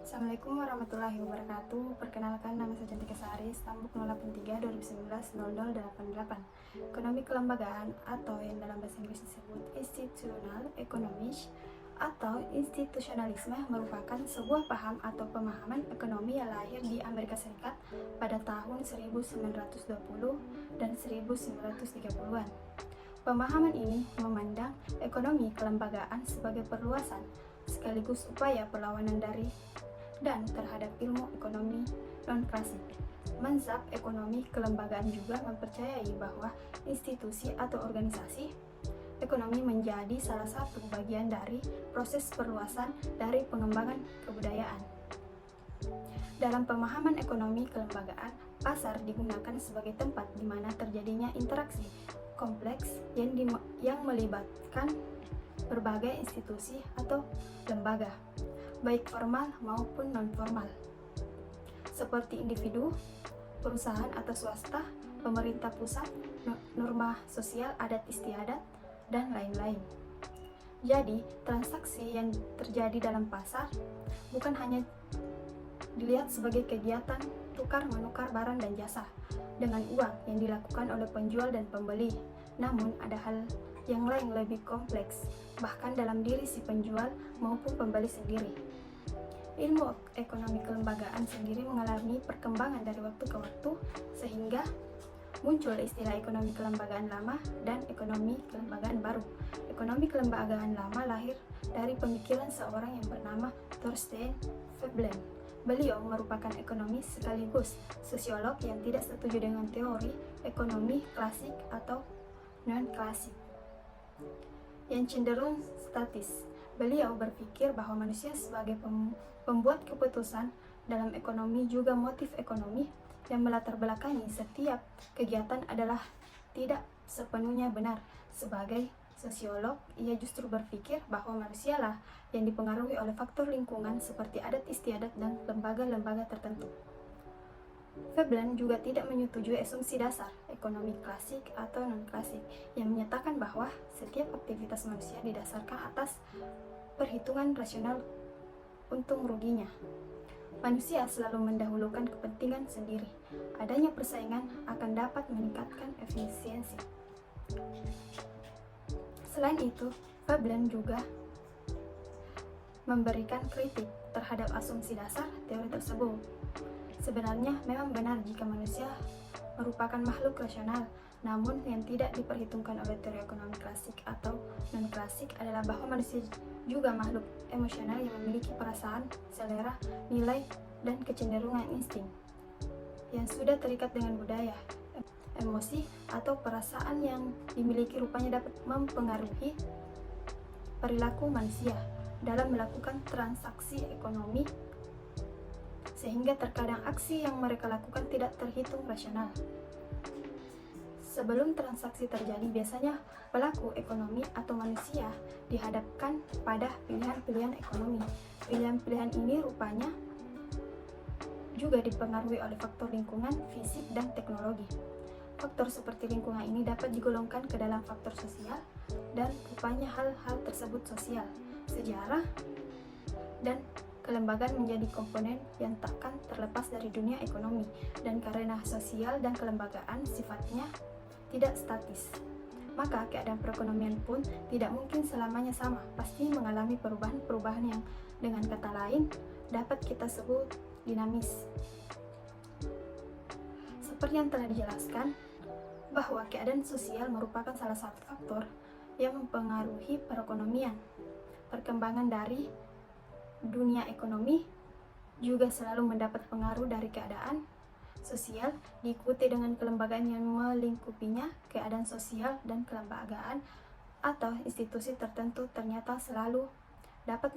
Assalamualaikum warahmatullahi wabarakatuh. Perkenalkan, nama saya Cantika Sari, Stambuk 083 2019 0088. Ekonomi kelembagaan atau yang dalam bahasa Inggris disebut institutional economics atau institusionalisme merupakan sebuah paham atau pemahaman ekonomi yang lahir di Amerika Serikat pada tahun 1920 dan 1930-an. Pemahaman ini memandang ekonomi kelembagaan sebagai perluasan sekaligus upaya perlawanan dari dan terhadap ilmu ekonomi non-klasik. Mazhab ekonomi kelembagaan juga mempercayai bahwa institusi atau organisasi ekonomi menjadi salah satu bagian dari proses perluasan dari pengembangan kebudayaan. Dalam pemahaman ekonomi kelembagaan, pasar digunakan sebagai tempat di mana terjadinya interaksi kompleks yang melibatkan berbagai institusi atau lembaga, baik formal maupun non-formal, seperti individu, perusahaan atau swasta, pemerintah pusat, norma sosial adat istiadat, dan lain-lain. Jadi, transaksi yang terjadi dalam pasar bukan hanya dilihat sebagai kegiatan tukar-menukar barang dan jasa dengan uang yang dilakukan oleh penjual dan pembeli, namun ada hal yang lain lebih kompleks, bahkan dalam diri si penjual maupun pembeli sendiri. Ilmu ekonomi kelembagaan sendiri mengalami perkembangan dari waktu ke waktu, sehingga muncul istilah ekonomi kelembagaan lama dan ekonomi kelembagaan baru. Ekonomi kelembagaan lama lahir dari pemikiran seorang yang bernama Thorstein Veblen. Beliau merupakan ekonomis sekaligus sosiolog yang tidak setuju dengan teori ekonomi klasik atau non-klasik yang cenderung statis. Beliau berpikir bahwa manusia sebagai pembuat keputusan dalam ekonomi juga motif ekonomi yang melatar belakangi setiap kegiatan adalah tidak sepenuhnya benar. Sebagai sosiolog, ia justru berpikir bahwa manusialah yang dipengaruhi oleh faktor lingkungan seperti adat istiadat dan lembaga-lembaga tertentu. Veblen juga tidak menyetujui asumsi dasar ekonomi klasik atau non-klasik yang menyatakan bahwa setiap aktivitas manusia didasarkan atas perhitungan rasional untung ruginya. Manusia selalu mendahulukan kepentingan sendiri. Adanya persaingan akan dapat meningkatkan efisiensi. Selain itu, Veblen juga memberikan kritik terhadap asumsi dasar teori tersebut. Sebenarnya memang benar jika manusia merupakan makhluk rasional, namun yang tidak diperhitungkan oleh teori ekonomi klasik atau non-klasik adalah bahwa manusia juga makhluk emosional yang memiliki perasaan, selera, nilai, dan kecenderungan insting yang sudah terikat dengan budaya. Emosi atau perasaan yang dimiliki rupanya dapat mempengaruhi perilaku manusia dalam melakukan transaksi ekonomi, sehingga terkadang aksi yang mereka lakukan tidak terhitung rasional. Sebelum transaksi terjadi, biasanya pelaku ekonomi atau manusia dihadapkan pada pilihan-pilihan ekonomi. Pilihan-pilihan ini rupanya juga dipengaruhi oleh faktor lingkungan, fisik, dan teknologi. Faktor seperti lingkungan ini dapat digolongkan ke dalam faktor sosial, dan rupanya hal-hal tersebut sosial, sejarah, dan kelembagaan menjadi komponen yang takkan terlepas dari dunia ekonomi, dan karena sosial dan kelembagaan sifatnya tidak statis, maka keadaan perekonomian pun tidak mungkin selamanya sama, pasti mengalami perubahan-perubahan yang dengan kata lain dapat kita sebut dinamis. Seperti yang telah dijelaskan, bahwa keadaan sosial merupakan salah satu faktor yang mempengaruhi perekonomian. Perkembangan dari dunia ekonomi juga selalu mendapat pengaruh dari keadaan sosial, diikuti dengan kelembagaan yang melingkupinya. Keadaan sosial dan kelembagaan atau institusi tertentu ternyata selalu dapat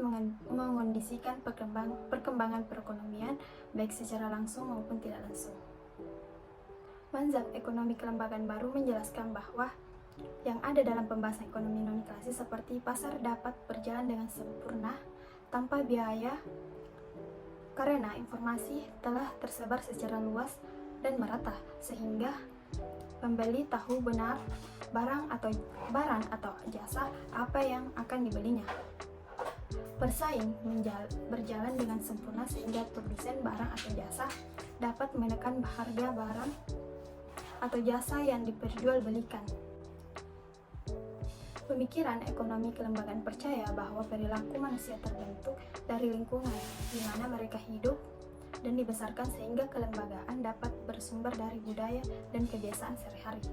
mengondisikan perkembangan perekonomian, baik secara langsung maupun tidak langsung. Mazhab ekonomi kelembagaan baru menjelaskan bahwa yang ada dalam pembahasan ekonomi non-klasik seperti pasar dapat berjalan dengan sempurna tanpa biaya karena informasi telah tersebar secara luas dan merata, sehingga pembeli tahu benar barang atau jasa apa yang akan dibelinya. Bersaing berjalan dengan sempurna sehingga produsen barang atau jasa dapat menekan harga barang atau jasa yang diperjualbelikan. Pemikiran ekonomi kelembagaan percaya bahwa perilaku manusia terbentuk dari lingkungan di mana mereka hidup dan dibesarkan, sehingga kelembagaan dapat bersumber dari budaya dan kebiasaan sehari-hari.